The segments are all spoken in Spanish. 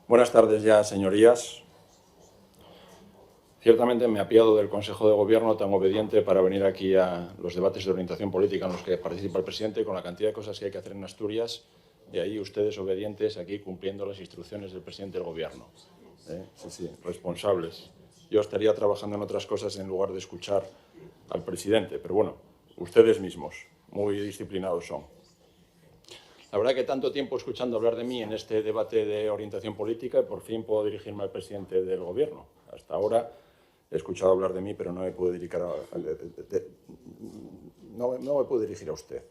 Buenas tardes ya, señorías. Ciertamente me apiado del Consejo de Gobierno tan obediente para venir aquí a los debates de orientación política en los que participa el presidente con la cantidad de cosas que hay que hacer en Asturias y ahí ustedes obedientes aquí cumpliendo las instrucciones del presidente del Gobierno. Sí, responsables. Yo estaría trabajando en otras cosas en lugar de escuchar al presidente, pero bueno, ustedes mismos, muy disciplinados son. La verdad que tanto tiempo escuchando hablar de mí en este debate de orientación política, por fin puedo dirigirme al presidente del Gobierno. Hasta ahora he escuchado hablar de mí, pero no me puedo dirigir a usted.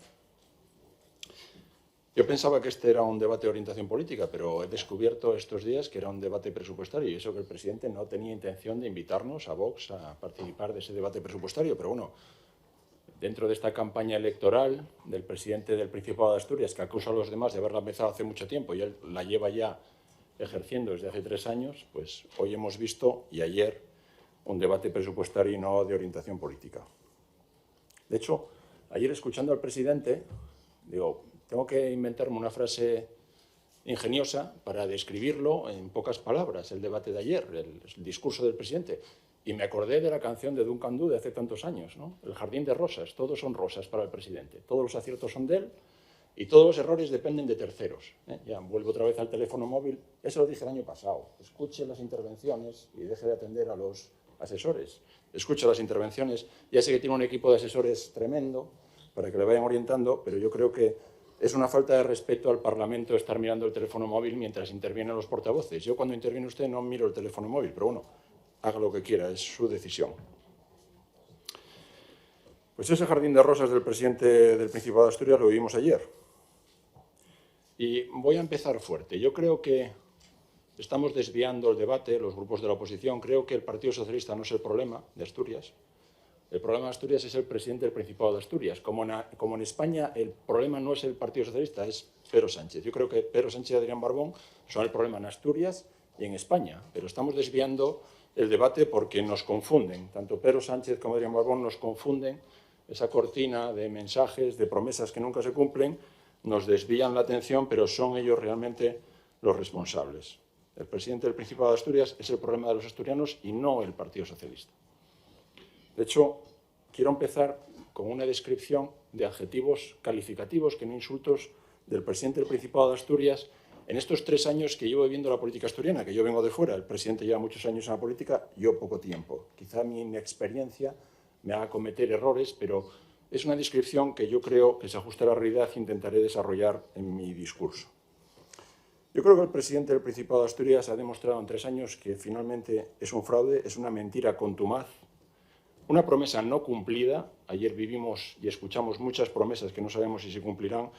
Yo pensaba que este era un debate de orientación política, pero he descubierto estos días que era un debate presupuestario y eso que el presidente no tenía intención de invitarnos a Vox a participar de ese debate presupuestario, pero bueno, dentro de esta campaña electoral del presidente del Principado de Asturias, que acusa a los demás de haberla empezado hace mucho tiempo y él la lleva ya ejerciendo desde hace 3 años, pues hoy hemos visto, y ayer, un debate presupuestario y no de orientación política. De hecho, ayer escuchando al presidente, digo, tengo que inventarme una frase ingeniosa para describirlo en pocas palabras, el debate de ayer, el discurso del presidente. Y me acordé de la canción de Duncan Du de hace tantos años, ¿no? El jardín de rosas, todos son rosas para el presidente. Todos los aciertos son de él y todos los errores dependen de terceros. Ya vuelvo otra vez al teléfono móvil. Eso lo dije el año pasado. Escuche las intervenciones y deje de atender a los asesores. Escuche las intervenciones. Ya sé que tiene un equipo de asesores tremendo para que le vayan orientando, pero yo creo que es una falta de respeto al Parlamento estar mirando el teléfono móvil mientras intervienen los portavoces. Yo cuando interviene usted no miro el teléfono móvil, pero bueno, haga lo que quiera, es su decisión. Pues ese jardín de rosas del presidente del Principado de Asturias lo vimos ayer. Y voy a empezar fuerte. Yo creo que estamos desviando el debate, los grupos de la oposición. Creo que el Partido Socialista no es el problema de Asturias. El problema de Asturias es el presidente del Principado de Asturias. Como en España el problema no es el Partido Socialista, es Pedro Sánchez. Yo creo que Pedro Sánchez y Adrián Barbón son el problema en Asturias y en España. Pero estamos desviando el debate porque nos confunden. Tanto Pedro Sánchez como Adrián Barbón nos confunden. Esa cortina de mensajes, de promesas que nunca se cumplen, nos desvían la atención, pero son ellos realmente los responsables. El presidente del Principado de Asturias es el problema de los asturianos y no el Partido Socialista. De hecho, quiero empezar con una descripción de adjetivos calificativos, que no insultos, del presidente del Principado de Asturias en estos 3 años que llevo viviendo la política asturiana, que yo vengo de fuera. El presidente lleva muchos años en la política, yo poco tiempo. Quizá mi inexperiencia me haga cometer errores, pero es una descripción que yo creo que se ajusta a la realidad e intentaré desarrollar en mi discurso. Yo creo que el presidente del Principado de Asturias ha demostrado en 3 años que finalmente es un fraude, es una mentira contumaz, una promesa no cumplida. Ayer vivimos y escuchamos muchas promesas que no sabemos si se cumplirán.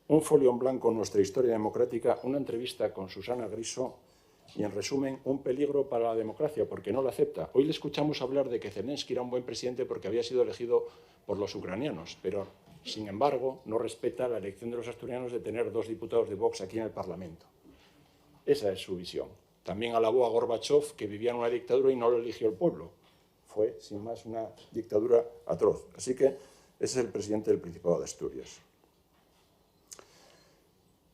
Un folio en blanco en nuestra historia democrática, una entrevista con Susana Griso y, en resumen, un peligro para la democracia porque no la acepta. Hoy le escuchamos hablar de que Zelensky era un buen presidente porque había sido elegido por los ucranianos, pero, sin embargo, no respeta la elección de los asturianos de tener 2 diputados de Vox aquí en el Parlamento. Esa es su visión. También alabó a Gorbachev, que vivía en una dictadura y no lo eligió el pueblo. Fue, sin más, una dictadura atroz. Así que ese es el presidente del Principado de Asturias.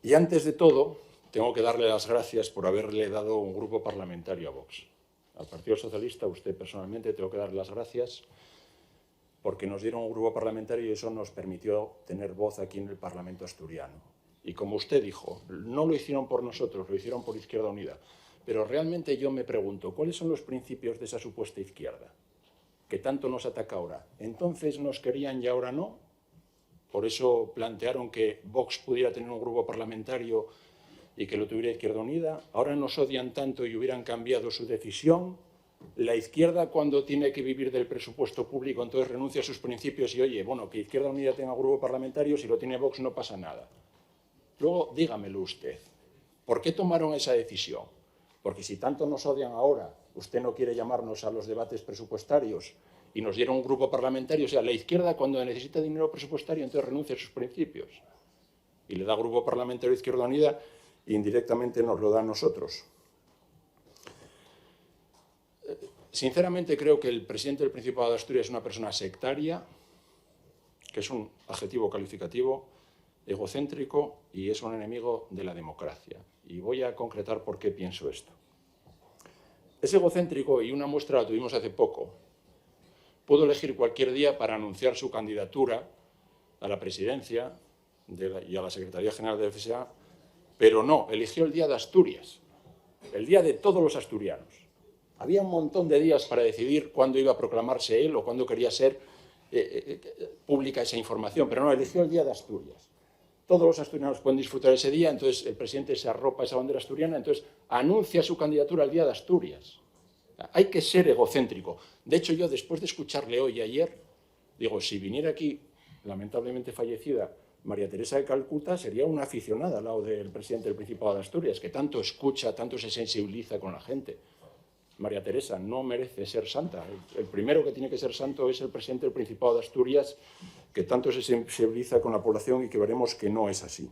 Y antes de todo, tengo que darle las gracias por haberle dado un grupo parlamentario a Vox. Al Partido Socialista, a usted personalmente, tengo que darle las gracias porque nos dieron un grupo parlamentario y eso nos permitió tener voz aquí en el Parlamento asturiano. Y como usted dijo, no lo hicieron por nosotros, lo hicieron por Izquierda Unida. Pero realmente yo me pregunto, ¿cuáles son los principios de esa supuesta izquierda que tanto nos ataca ahora? ¿Entonces nos querían y ahora no? Por eso plantearon que Vox pudiera tener un grupo parlamentario y que lo tuviera Izquierda Unida. Ahora nos odian tanto y hubieran cambiado su decisión. La izquierda, cuando tiene que vivir del presupuesto público, entonces renuncia a sus principios y, oye, bueno, que Izquierda Unida tenga grupo parlamentario, si lo tiene Vox no pasa nada. Luego, dígamelo usted, ¿por qué tomaron esa decisión? Porque si tanto nos odian ahora, usted no quiere llamarnos a los debates presupuestarios y nos dieron un grupo parlamentario. O sea, la izquierda, cuando necesita dinero presupuestario, entonces renuncia a sus principios y le da grupo parlamentario a Izquierda Unida e indirectamente nos lo da a nosotros. Sinceramente, creo que el presidente del Principado de Asturias es una persona sectaria, que es un adjetivo calificativo, egocéntrico y es un enemigo de la democracia. Y voy a concretar por qué pienso esto. Es egocéntrico y una muestra la tuvimos hace poco. Pudo elegir cualquier día para anunciar su candidatura a la presidencia y a la Secretaría General del FSA, pero no, eligió el día de Asturias, el día de todos los asturianos. Había un montón de días para decidir cuándo iba a proclamarse él o cuándo quería ser pública esa información, pero no, eligió el día de Asturias. Todos los asturianos pueden disfrutar ese día, entonces el presidente se arropa esa bandera asturiana, entonces anuncia su candidatura al día de Asturias. Hay que ser egocéntrico. De hecho, yo después de escucharle hoy y ayer, digo, si viniera aquí, lamentablemente fallecida, María Teresa de Calcuta, sería una aficionada al lado del presidente del Principado de Asturias, que tanto escucha, tanto se sensibiliza con la gente. María Teresa no merece ser santa. El primero que tiene que ser santo es el presidente del Principado de Asturias, que tanto se sensibiliza con la población y que veremos que no es así.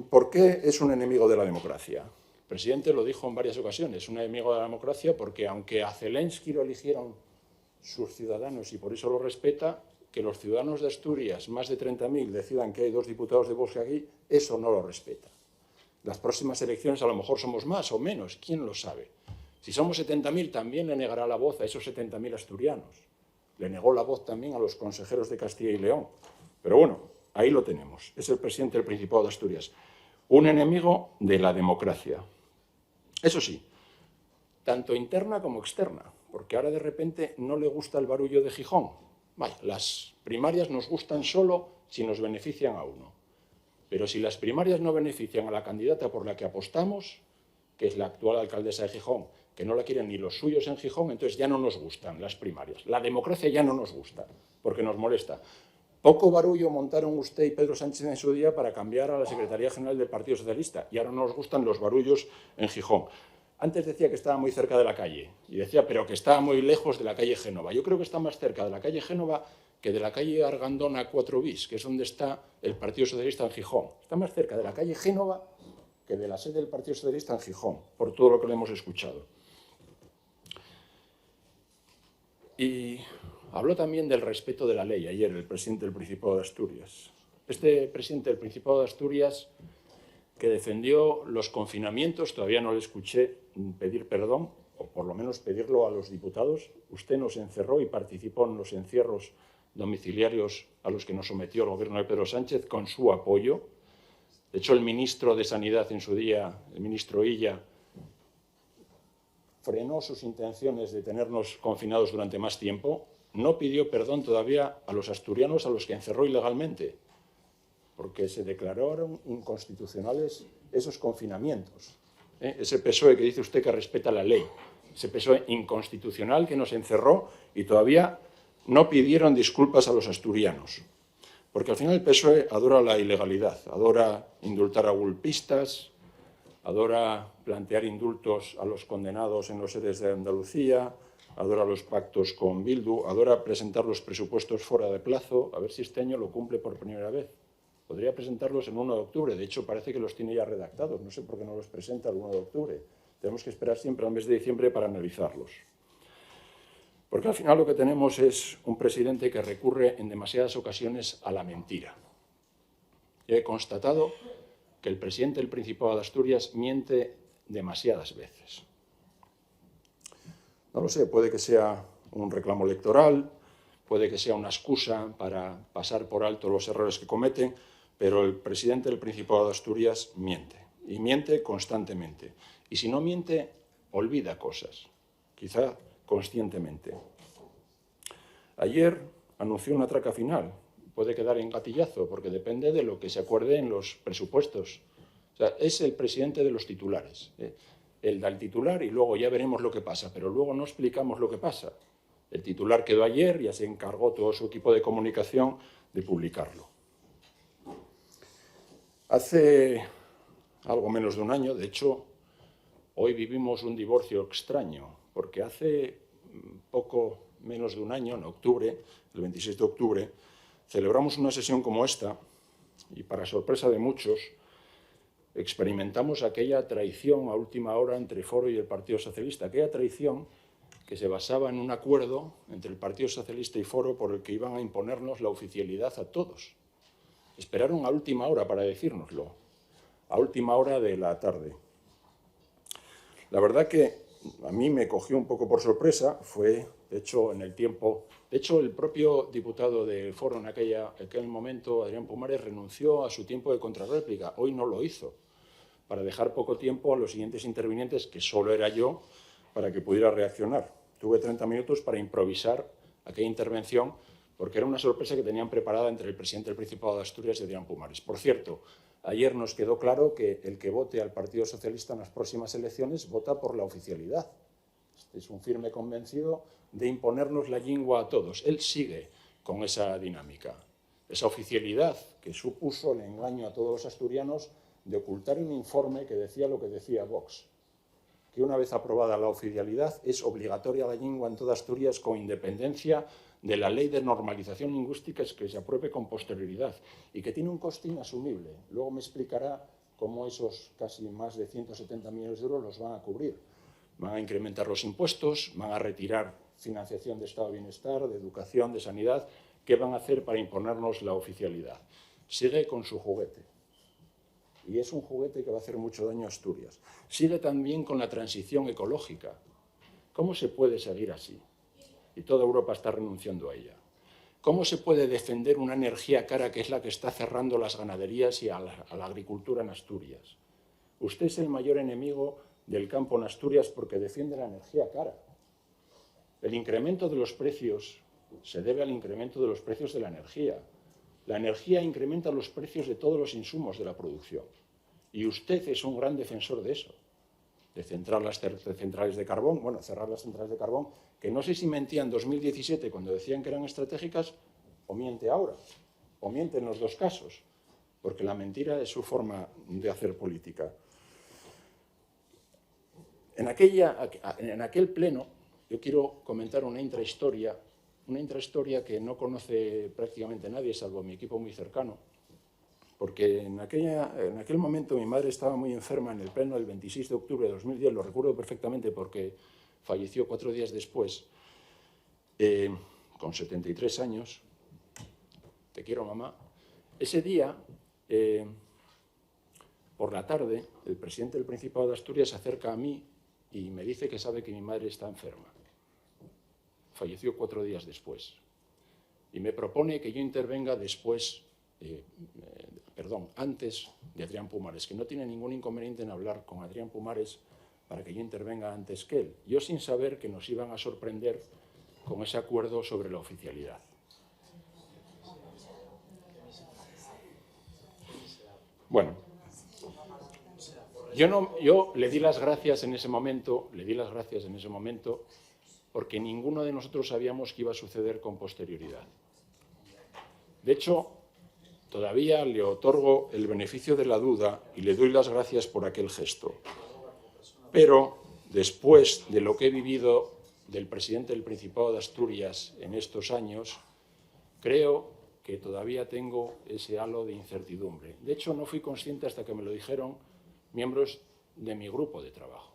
¿Por qué es un enemigo de la democracia? El presidente lo dijo en varias ocasiones, un enemigo de la democracia porque aunque a Zelensky lo eligieron sus ciudadanos y por eso lo respeta, que los ciudadanos de Asturias, más de 30.000, decidan que hay 2 diputados de Vox aquí, eso no lo respeta. Las próximas elecciones a lo mejor somos más o menos, ¿quién lo sabe? Si somos 70.000, también le negará la voz a esos 70.000 asturianos. Le negó la voz también a los consejeros de Castilla y León. Pero bueno, ahí lo tenemos. Es el presidente del Principado de Asturias. Un enemigo de la democracia. Eso sí, tanto interna como externa, porque ahora de repente no le gusta el barullo de Gijón. Vaya, las primarias nos gustan solo si nos benefician a uno. Pero si las primarias no benefician a la candidata por la que apostamos, que es la actual alcaldesa de Gijón, que no la quieren ni los suyos en Gijón, entonces ya no nos gustan las primarias. La democracia ya no nos gusta, porque nos molesta. Poco barullo montaron usted y Pedro Sánchez en su día para cambiar a la Secretaría General del Partido Socialista, y ahora no nos gustan los barullos en Gijón. Antes decía que estaba muy cerca de la calle, y decía, pero que estaba muy lejos de la calle Génova. Yo creo que está más cerca de la calle Génova que de la calle Argandona 4 bis, que es donde está el Partido Socialista en Gijón. Está más cerca de la calle Génova que de la sede del Partido Socialista en Gijón, por todo lo que le hemos escuchado. Y habló también del respeto de la ley ayer el presidente del Principado de Asturias. Este presidente del Principado de Asturias, que defendió los confinamientos, todavía no le escuché pedir perdón, o por lo menos pedirlo a los diputados. Usted nos encerró y participó en los encierros domiciliarios a los que nos sometió el gobierno de Pedro Sánchez con su apoyo. De hecho, el ministro de Sanidad en su día, el ministro Illa, frenó sus intenciones de tenernos confinados durante más tiempo. No pidió perdón todavía a los asturianos a los que encerró ilegalmente, porque se declararon inconstitucionales esos confinamientos. Ese PSOE que dice usted que respeta la ley, ese PSOE inconstitucional que nos encerró y todavía no pidieron disculpas a los asturianos. Porque al final el PSOE adora la ilegalidad, adora indultar a golpistas, adora plantear indultos a los condenados en los EREs de Andalucía, adora los pactos con Bildu, adora presentar los presupuestos fuera de plazo, a ver si este año lo cumple por primera vez. Podría presentarlos el 1 de octubre, de hecho parece que los tiene ya redactados, no sé por qué no los presenta el 1 de octubre. Tenemos que esperar siempre al mes de diciembre para analizarlos. Porque al final lo que tenemos es un presidente que recurre en demasiadas ocasiones a la mentira. He constatado que el presidente del Principado de Asturias miente demasiadas veces. No lo sé, puede que sea un reclamo electoral, puede que sea una excusa para pasar por alto los errores que cometen, pero el presidente del Principado de Asturias miente, y miente constantemente. Y si no miente, olvida cosas, quizá conscientemente. Ayer anunció una traca final. Puede quedar en gatillazo, porque depende de lo que se acuerde en los presupuestos. O sea, es el presidente de los titulares. Él da el titular y luego ya veremos lo que pasa, pero luego no explicamos lo que pasa. El titular quedó ayer, ya se encargó todo su equipo de comunicación de publicarlo. Hace algo menos de un año, de hecho, hoy vivimos un divorcio extraño, porque hace poco menos de un año, en octubre, el 26 de octubre, celebramos una sesión como esta y, para sorpresa de muchos, experimentamos aquella traición a última hora entre Foro y el Partido Socialista, aquella traición que se basaba en un acuerdo entre el Partido Socialista y Foro por el que iban a imponernos la oficialidad a todos. Esperaron a última hora para decírnoslo, a última hora de la tarde. La verdad que a mí me cogió un poco por sorpresa, fue, de hecho, el propio diputado del Foro en aquel momento, Adrián Pumares, renunció a su tiempo de contrarréplica. Hoy no lo hizo, para dejar poco tiempo a los siguientes intervinientes, que solo era yo, para que pudiera reaccionar. Tuve 30 minutos para improvisar aquella intervención, porque era una sorpresa que tenían preparada entre el presidente del Principado de Asturias y Adrián Pumares. Por cierto, ayer nos quedó claro que el que vote al Partido Socialista en las próximas elecciones vota por la oficialidad. Este es un firme convencido de imponernos la lingua a todos. Él sigue con esa dinámica, esa oficialidad que supuso el engaño a todos los asturianos de ocultar un informe que decía lo que decía Vox, que una vez aprobada la oficialidad es obligatoria la lengua en toda Asturias con independencia de la ley de normalización lingüística que se apruebe con posterioridad y que tiene un coste inasumible. Luego me explicará cómo esos casi más de 170 millones de euros los van a cubrir. Van a incrementar los impuestos, van a retirar financiación de Estado de Bienestar, de educación, de sanidad. ¿Qué van a hacer para imponernos la oficialidad? Sigue con su juguete. Y es un juguete que va a hacer mucho daño a Asturias. Sigue también con la transición ecológica. ¿Cómo se puede seguir así? Y toda Europa está renunciando a ella. ¿Cómo se puede defender una energía cara que es la que está cerrando las ganaderías y a la agricultura en Asturias? Usted es el mayor enemigo del campo en Asturias porque defiende la energía cara. El incremento de los precios se debe al incremento de los precios de la energía. La energía incrementa los precios de todos los insumos de la producción. Y usted es un gran defensor de eso, de cerrar las centrales de carbón, cerrar las centrales de carbón, que no sé si mentía en 2017 cuando decían que eran estratégicas, o miente ahora, o miente en los dos casos, porque la mentira es su forma de hacer política. En aquel pleno, yo quiero comentar una intrahistoria que no conoce prácticamente nadie, salvo mi equipo muy cercano, porque en aquel momento mi madre estaba muy enferma en el pleno del 26 de octubre de 2010, lo recuerdo perfectamente porque falleció 4 días después, con 73 años. Te quiero, mamá. Ese día, por la tarde, el presidente del Principado de Asturias se acerca a mí y me dice que sabe que mi madre está enferma. Falleció 4 días después. Y me propone que yo intervenga antes de Adrián Pumares, que no tiene ningún inconveniente en hablar con Adrián Pumares para que yo intervenga antes que él. Yo sin saber que nos iban a sorprender con ese acuerdo sobre la oficialidad. Bueno, yo le di las gracias en ese momento, porque ninguno de nosotros sabíamos qué iba a suceder con posterioridad. De hecho, todavía le otorgo el beneficio de la duda y le doy las gracias por aquel gesto. Pero después de lo que he vivido del presidente del Principado de Asturias en estos años, creo que todavía tengo ese halo de incertidumbre. De hecho, no fui consciente hasta que me lo dijeron miembros de mi grupo de trabajo.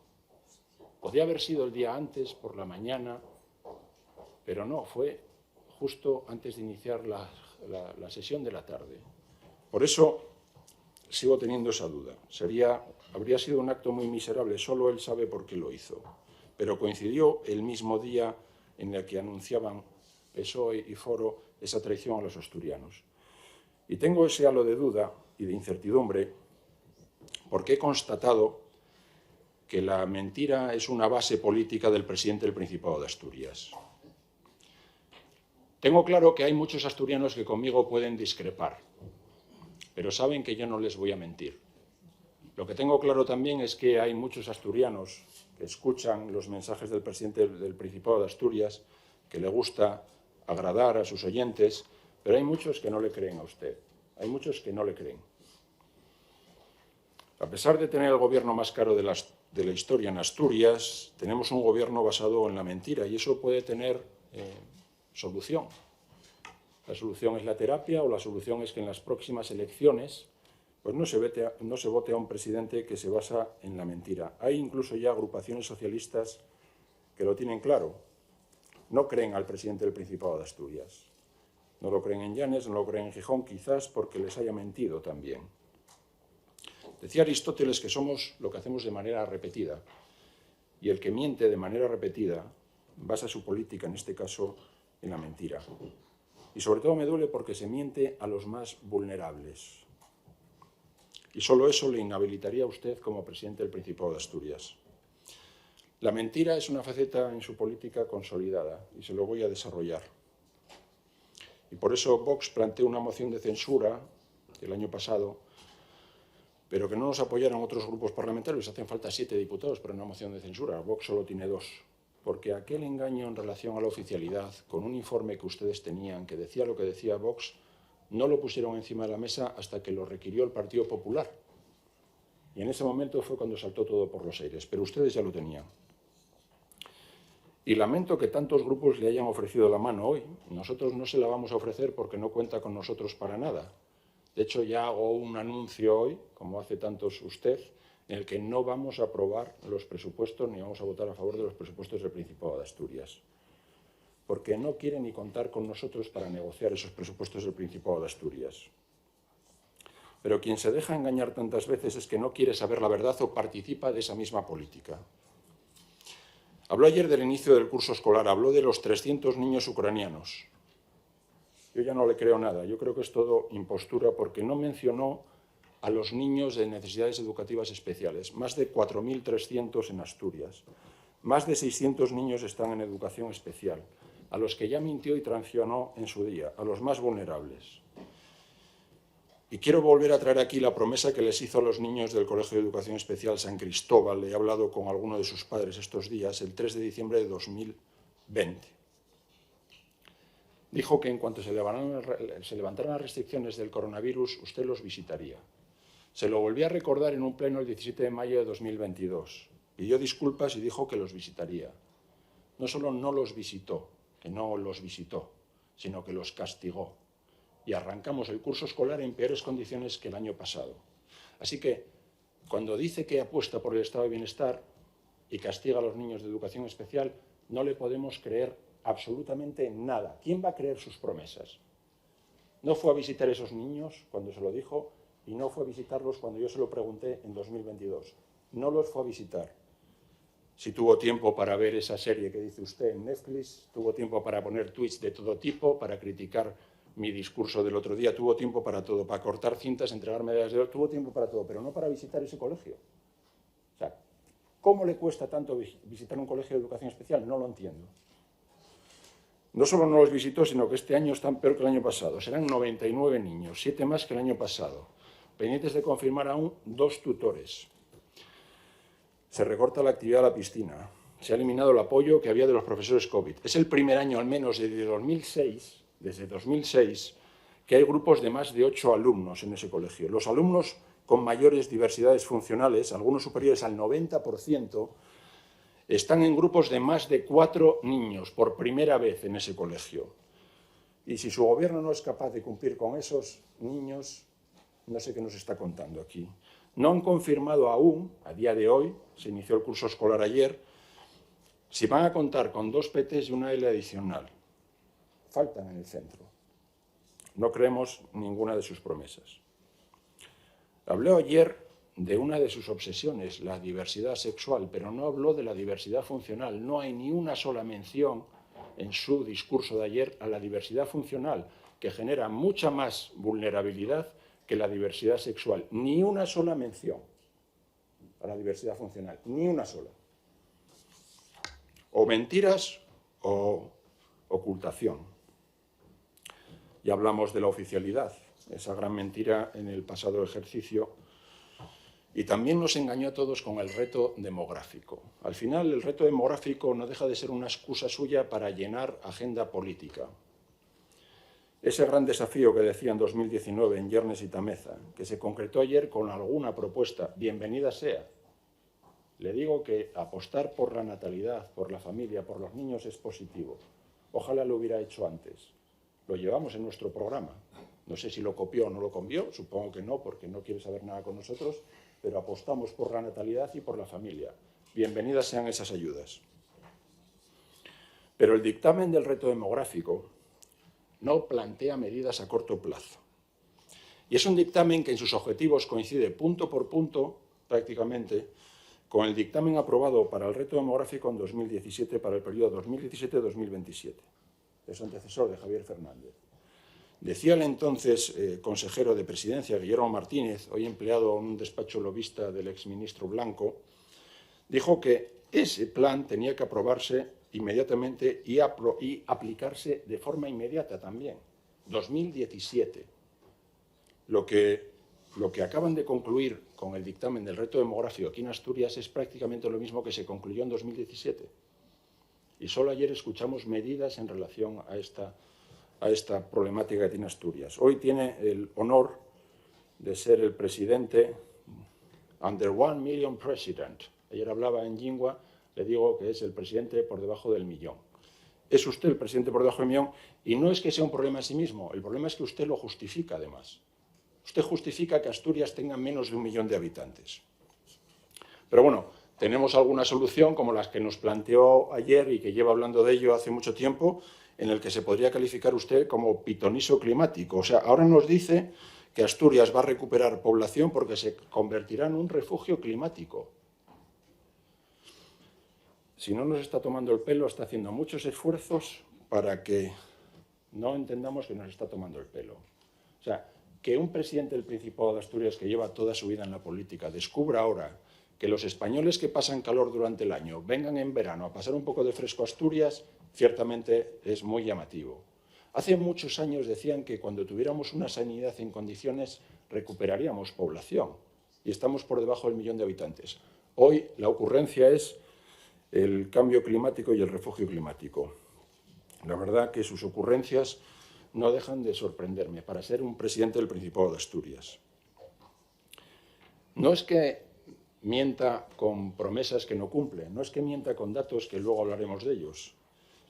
Podía haber sido el día antes, por la mañana, pero no, fue justo antes de iniciar la sesión de la tarde. Por eso sigo teniendo esa duda. Habría sido un acto muy miserable, solo él sabe por qué lo hizo. Pero coincidió el mismo día en el que anunciaban PSOE y Foro esa traición a los asturianos. Y tengo ese halo de duda y de incertidumbre porque he constatado que la mentira es una base política del presidente del Principado de Asturias. Tengo claro que hay muchos asturianos que conmigo pueden discrepar, pero saben que yo no les voy a mentir. Lo que tengo claro también es que hay muchos asturianos que escuchan los mensajes del presidente del Principado de Asturias, que le gusta agradar a sus oyentes, pero hay muchos que no le creen a usted. Hay muchos que no le creen. A pesar de tener el gobierno más caro de la historia en Asturias, tenemos un gobierno basado en la mentira y eso puede tener solución. La solución es la terapia o la solución es que en las próximas elecciones pues no se vote a un presidente que se basa en la mentira. Hay incluso ya agrupaciones socialistas que lo tienen claro. No creen al presidente del Principado de Asturias. No lo creen en Llanes, no lo creen en Gijón, quizás porque les haya mentido también. Decía Aristóteles que somos lo que hacemos de manera repetida, y el que miente de manera repetida basa su política, en este caso, en la mentira. Y sobre todo me duele porque se miente a los más vulnerables. Y solo eso le inhabilitaría a usted como presidente del Principado de Asturias. La mentira es una faceta en su política consolidada y se lo voy a desarrollar. Y por eso Vox planteó una moción de censura el año pasado, pero que no nos apoyaron otros grupos parlamentarios. Hacen falta 7 diputados para una moción de censura. Vox solo tiene 2. Porque aquel engaño en relación a la oficialidad, con un informe que ustedes tenían, que decía lo que decía Vox, no lo pusieron encima de la mesa hasta que lo requirió el Partido Popular. Y en ese momento fue cuando saltó todo por los aires, pero ustedes ya lo tenían. Y lamento que tantos grupos le hayan ofrecido la mano hoy. Nosotros no se la vamos a ofrecer porque no cuenta con nosotros para nada. De hecho, ya hago un anuncio hoy, como hace tantos usted, en el que no vamos a aprobar los presupuestos ni vamos a votar a favor de los presupuestos del Principado de Asturias. Porque no quiere ni contar con nosotros para negociar esos presupuestos del Principado de Asturias. Pero quien se deja engañar tantas veces es que no quiere saber la verdad o participa de esa misma política. Habló ayer del inicio del curso escolar, habló de los 300 niños ucranianos. Yo ya no le creo nada, yo creo que es todo impostura porque no mencionó a los niños de necesidades educativas especiales, más de 4.300 en Asturias. Más de 600 niños están en educación especial, a los que ya mintió y traicionó en su día, a los más vulnerables. Y quiero volver a traer aquí la promesa que les hizo a los niños del Colegio de Educación Especial San Cristóbal. He hablado con alguno de sus padres estos días, el 3 de diciembre de 2020. Dijo que en cuanto se levantaran las restricciones del coronavirus, usted los visitaría. Se lo volví a recordar en un pleno el 17 de mayo de 2022. Pidió disculpas y dijo que los visitaría. No solo no los visitó, que no los visitó, sino que los castigó. Y arrancamos el curso escolar en peores condiciones que el año pasado. Así que, cuando dice que apuesta por el estado de bienestar y castiga a los niños de educación especial, no le podemos creer absolutamente nada. ¿Quién va a creer sus promesas? No fue a visitar a esos niños cuando se lo dijo y no fue a visitarlos cuando yo se lo pregunté en 2022. No los fue a visitar. Si tuvo tiempo para ver esa serie que dice usted en Netflix, tuvo tiempo para poner tweets de todo tipo, para criticar mi discurso del otro día, tuvo tiempo para todo, para cortar cintas, entregar medallas de oro, tuvo tiempo para todo, pero no para visitar ese colegio. O sea, ¿cómo le cuesta tanto visitar un colegio de educación especial? No lo entiendo. No solo no los visitó, sino que este año están peor que el año pasado. Serán 99 niños, 7 más que el año pasado. Pendientes de confirmar aún 2 tutores. Se recorta la actividad de la piscina. Se ha eliminado el apoyo que había de los profesores COVID. Es el primer año, al menos desde 2006, que hay grupos de más de 8 alumnos en ese colegio. Los alumnos con mayores diversidades funcionales, algunos superiores al 90%, están en grupos de más de 4 niños por primera vez en ese colegio. Y si su gobierno no es capaz de cumplir con esos niños, no sé qué nos está contando aquí. No han confirmado aún, a día de hoy, se inició el curso escolar ayer, si van a contar con 2 PTs y una L adicional. Faltan en el centro. No creemos ninguna de sus promesas. Habló ayer de una de sus obsesiones, la diversidad sexual, pero no habló de la diversidad funcional. No hay ni una sola mención en su discurso de ayer a la diversidad funcional, que genera mucha más vulnerabilidad que la diversidad sexual. Ni una sola mención a la diversidad funcional, ni una sola. O mentiras o ocultación. Y hablamos de la oficialidad, esa gran mentira en el pasado ejercicio. Y también nos engañó a todos con el reto demográfico. Al final, el reto demográfico no deja de ser una excusa suya para llenar agenda política. Ese gran desafío que decía en 2019 en Yernes y Tameza, que se concretó ayer con alguna propuesta, bienvenida sea. Le digo que apostar por la natalidad, por la familia, por los niños es positivo. Ojalá lo hubiera hecho antes. Lo llevamos en nuestro programa. No sé si lo copió o no lo copió, supongo que no, porque no quiere saber nada con nosotros, pero apostamos por la natalidad y por la familia. Bienvenidas sean esas ayudas. Pero el dictamen del reto demográfico no plantea medidas a corto plazo. Y es un dictamen que en sus objetivos coincide punto por punto, prácticamente, con el dictamen aprobado para el reto demográfico en 2017, para el periodo 2017-2027. Es antecesor de Javier Fernández. Decía el entonces consejero de Presidencia, Guillermo Martínez, hoy empleado en un despacho lobista del exministro Blanco, dijo que ese plan tenía que aprobarse inmediatamente y aplicarse de forma inmediata también. 2017. Lo que acaban de concluir con el dictamen del reto demográfico aquí en Asturias es prácticamente lo mismo que se concluyó en 2017. Y solo ayer escuchamos medidas en relación a esta problemática que tiene Asturias. Hoy tiene el honor de ser el presidente under 1 million president. Ayer hablaba en Jingua, le digo que es el presidente por debajo del millón. Es usted el presidente por debajo del millón y no es que sea un problema en sí mismo, el problema es que usted lo justifica además. Usted justifica que Asturias tenga menos de 1 millón de habitantes. Pero bueno, tenemos alguna solución como las que nos planteó ayer y que lleva hablando de ello hace mucho tiempo, en el que se podría calificar usted como pitoniso climático. O sea, ahora nos dice que Asturias va a recuperar población porque se convertirá en un refugio climático. Si no nos está tomando el pelo, está haciendo muchos esfuerzos para que no entendamos que nos está tomando el pelo. O sea, que un presidente del Principado de Asturias que lleva toda su vida en la política descubra ahora que los españoles que pasan calor durante el año vengan en verano a pasar un poco de fresco a Asturias, ciertamente es muy llamativo. Hace muchos años decían que cuando tuviéramos una sanidad en condiciones recuperaríamos población y estamos por debajo del millón de habitantes. Hoy la ocurrencia es el cambio climático y el refugio climático. La verdad que sus ocurrencias no dejan de sorprenderme para ser un presidente del Principado de Asturias. No es que mienta con promesas que no cumple, no es que mienta con datos que luego hablaremos de ellos,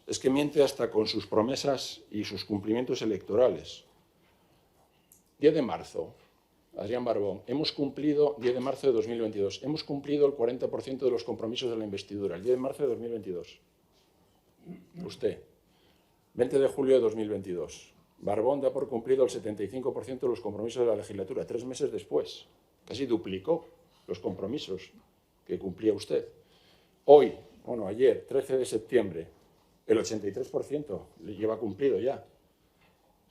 es que miente hasta con sus promesas y sus cumplimientos electorales. 10 de marzo, Adrián Barbón, hemos cumplido, 10 de marzo de 2022, hemos cumplido el 40% de los compromisos de la investidura, el 10 de marzo de 2022. Usted. 20 de julio de 2022. Barbón da por cumplido el 75% de los compromisos de la legislatura, 3 meses después. Casi duplicó los compromisos que cumplía usted. Hoy, bueno, ayer, 13 de septiembre, el 83% le lleva cumplido ya.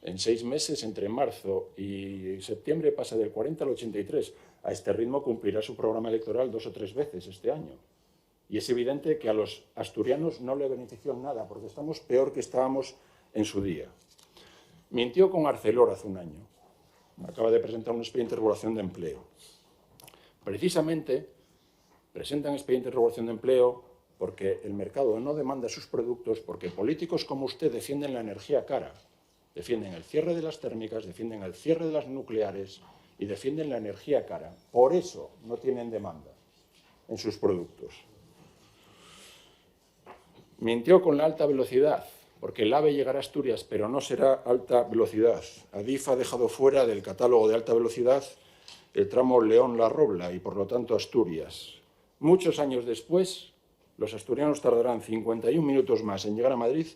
En 6 meses, entre marzo y septiembre, pasa del 40 al 83. A este ritmo cumplirá su programa electoral 2 o 3 veces este año. Y es evidente que a los asturianos no le benefició nada, porque estamos peor que estábamos en su día. Mintió con Arcelor hace un año. Acaba de presentar un expediente de regulación de empleo. Precisamente presentan expediente de regulación de empleo porque el mercado no demanda sus productos, porque políticos como usted defienden la energía cara, defienden el cierre de las térmicas, defienden el cierre de las nucleares y defienden la energía cara. Por eso no tienen demanda en sus productos. Mintió con la alta velocidad, porque el AVE llegará a Asturias, pero no será alta velocidad. Adif ha dejado fuera del catálogo de alta velocidad el tramo León-La Robla y, por lo tanto, Asturias. Muchos años después, los asturianos tardarán 51 minutos más en llegar a Madrid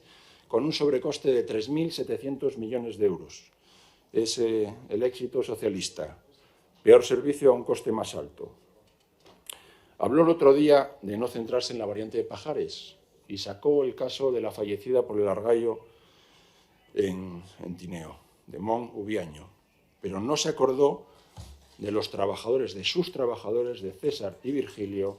con un sobrecoste de 3.700 millones de euros. Es el éxito socialista. Peor servicio a un coste más alto. Habló el otro día de no centrarse en la variante de Pajares y sacó el caso de la fallecida por el argallo en Tineo, de Mon Ubiaño. Pero no se acordó de los trabajadores, de sus trabajadores, de César y Virgilio,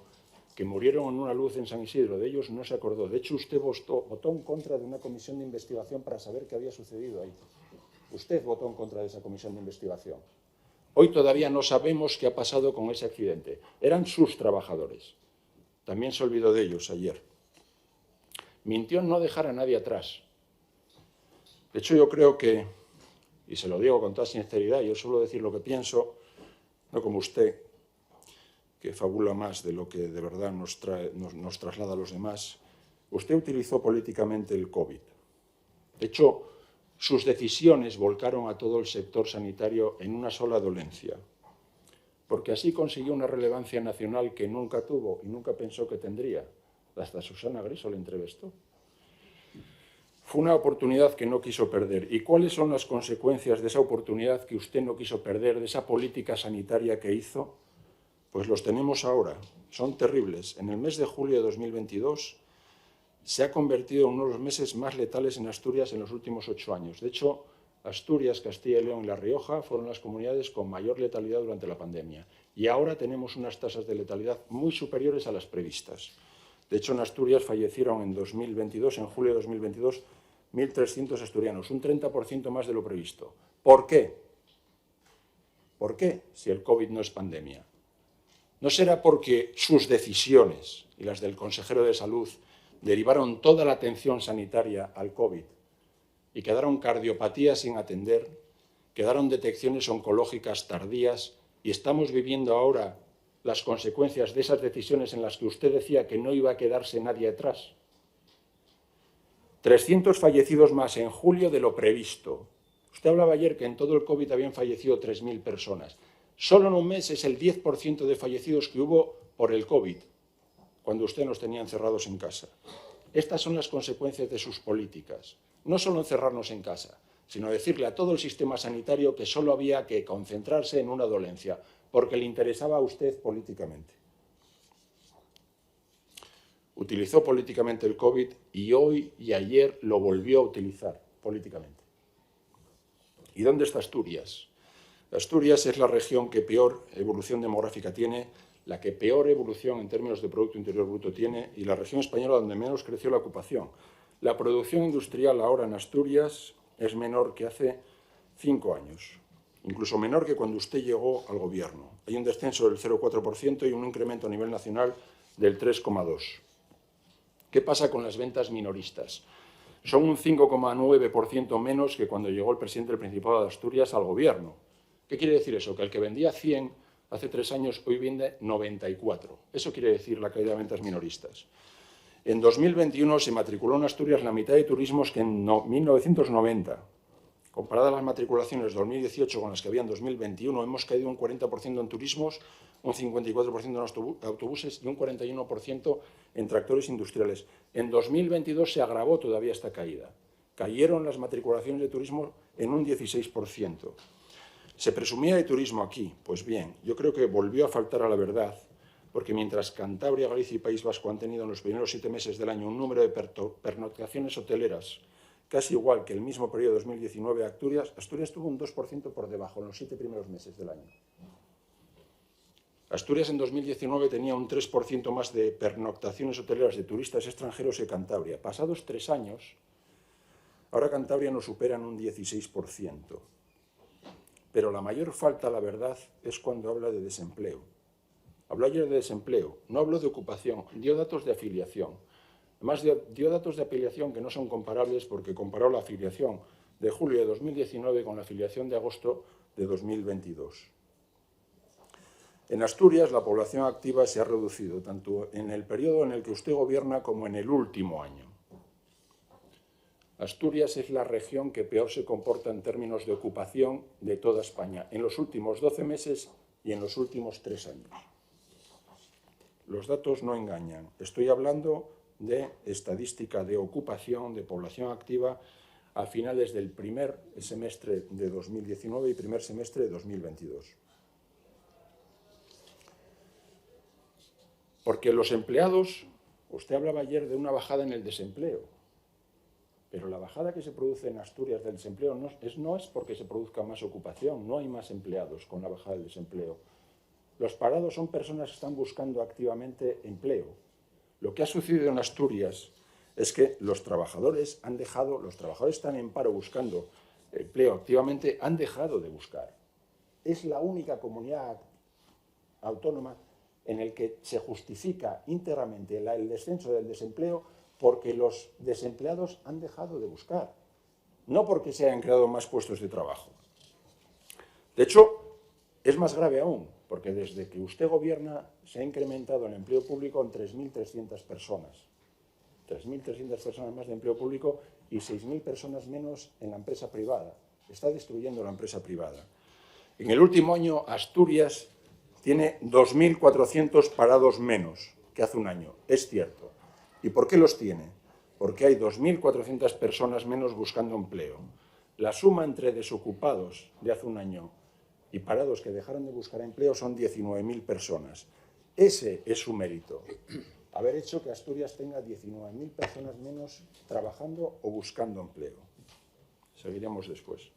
que murieron en una luz en San Isidro. De ellos no se acordó. De hecho, usted votó en contra de una comisión de investigación para saber qué había sucedido ahí. Usted votó en contra de esa comisión de investigación. Hoy todavía no sabemos qué ha pasado con ese accidente. Eran sus trabajadores. También se olvidó de ellos ayer. Mintió en no dejar a nadie atrás. De hecho, yo creo que, y se lo digo con toda sinceridad, yo suelo decir lo que pienso, no como usted, que fabula más de lo que de verdad nos traslada a los demás. Usted utilizó políticamente el COVID. De hecho, sus decisiones volcaron a todo el sector sanitario en una sola dolencia, porque así consiguió una relevancia nacional que nunca tuvo y nunca pensó que tendría. Hasta Susana Griso le entrevistó. Fue una oportunidad que no quiso perder. ¿Y cuáles son las consecuencias de esa oportunidad que usted no quiso perder, de esa política sanitaria que hizo? Pues los tenemos ahora. Son terribles. En el mes de julio de 2022 se ha convertido en uno de los meses más letales en Asturias en los últimos 8 años. De hecho, Asturias, Castilla y León y La Rioja fueron las comunidades con mayor letalidad durante la pandemia. Y ahora tenemos unas tasas de letalidad muy superiores a las previstas. De hecho, en Asturias fallecieron en 2022, en julio de 2022, 1.300 asturianos, un 30% más de lo previsto. ¿Por qué? ¿Por qué si el COVID no es pandemia? ¿No será porque sus decisiones y las del consejero de Salud derivaron toda la atención sanitaria al COVID y quedaron cardiopatías sin atender, quedaron detecciones oncológicas tardías y estamos viviendo ahora las consecuencias de esas decisiones en las que usted decía que no iba a quedarse nadie atrás? 300 fallecidos más en julio de lo previsto. Usted hablaba ayer que en todo el COVID habían fallecido 3.000 personas. Solo en un mes es el 10% de fallecidos que hubo por el COVID, cuando usted nos tenía encerrados en casa. Estas son las consecuencias de sus políticas. No solo encerrarnos en casa, sino decirle a todo el sistema sanitario que solo había que concentrarse en una dolencia, porque le interesaba a usted políticamente. Utilizó políticamente el COVID y hoy y ayer lo volvió a utilizar políticamente. ¿Y dónde está Asturias? Asturias es la región que peor evolución demográfica tiene, la que peor evolución en términos de Producto Interior Bruto tiene y la región española donde menos creció la ocupación. La producción industrial ahora en Asturias es menor que hace 5 años, incluso menor que cuando usted llegó al gobierno. Hay un descenso del 0,4% y un incremento a nivel nacional del 3,2%. ¿Qué pasa con las ventas minoristas? Son un 5,9% menos que cuando llegó el presidente del Principado de Asturias al gobierno. ¿Qué quiere decir eso? Que el que vendía 100 hace 3 años hoy vende 94. Eso quiere decir la caída de ventas minoristas. En 2021 se matriculó en Asturias la mitad de turismos que en 1990. Comparadas las matriculaciones de 2018 con las que había en 2021, hemos caído un 40% en turismos, un 54% en autobuses y un 41% en tractores industriales. En 2022 se agravó todavía esta caída. Cayeron las matriculaciones de turismo en un 16%. ¿Se presumía de turismo aquí? Pues bien, yo creo que volvió a faltar a la verdad, porque mientras Cantabria, Galicia y País Vasco han tenido en los primeros 7 meses del año un número de pernoctaciones hoteleras casi igual que el mismo periodo de 2019, Asturias tuvo un 2% por debajo en los 7 primeros meses del año. Asturias en 2019 tenía un 3% más de pernoctaciones hoteleras de turistas extranjeros que Cantabria. Pasados 3 años, ahora Cantabria nos supera en un 16%. Pero la mayor falta, la verdad, es cuando habla de desempleo. Habló ayer de desempleo, no habló de ocupación, dio datos de afiliación. Además, dio datos de afiliación que no son comparables porque comparó la afiliación de julio de 2019 con la afiliación de agosto de 2022. En Asturias, la población activa se ha reducido, tanto en el periodo en el que usted gobierna como en el último año. Asturias es la región que peor se comporta en términos de ocupación de toda España, en los últimos 12 meses y en los últimos 3 años. Los datos no engañan. Estoy hablando de estadística de ocupación, de población activa, a finales del primer semestre de 2019 y primer semestre de 2022. Porque los empleados, usted hablaba ayer de una bajada en el desempleo, pero la bajada que se produce en Asturias del desempleo no es porque se produzca más ocupación, no hay más empleados con la bajada del desempleo. Los parados son personas que están buscando activamente empleo. Lo que ha sucedido en Asturias es que los trabajadores están en paro buscando empleo activamente, han dejado de buscar. Es la única comunidad autónoma en el que se justifica íntegramente el descenso del desempleo porque los desempleados han dejado de buscar, no porque se hayan creado más puestos de trabajo. De hecho, es más grave aún, porque desde que usted gobierna se ha incrementado el empleo público en 3.300 personas. 3.300 personas más de empleo público y 6.000 personas menos en la empresa privada. Está destruyendo la empresa privada. En el último año, Asturias tiene 2.400 parados menos que hace un año. Es cierto. ¿Y por qué los tiene? porque hay 2.400 personas menos buscando empleo. La suma entre desocupados de hace un año y parados que dejaron de buscar empleo son 19.000 personas. Ese es su mérito, haber hecho que Asturias tenga 19.000 personas menos trabajando o buscando empleo. Seguiremos después.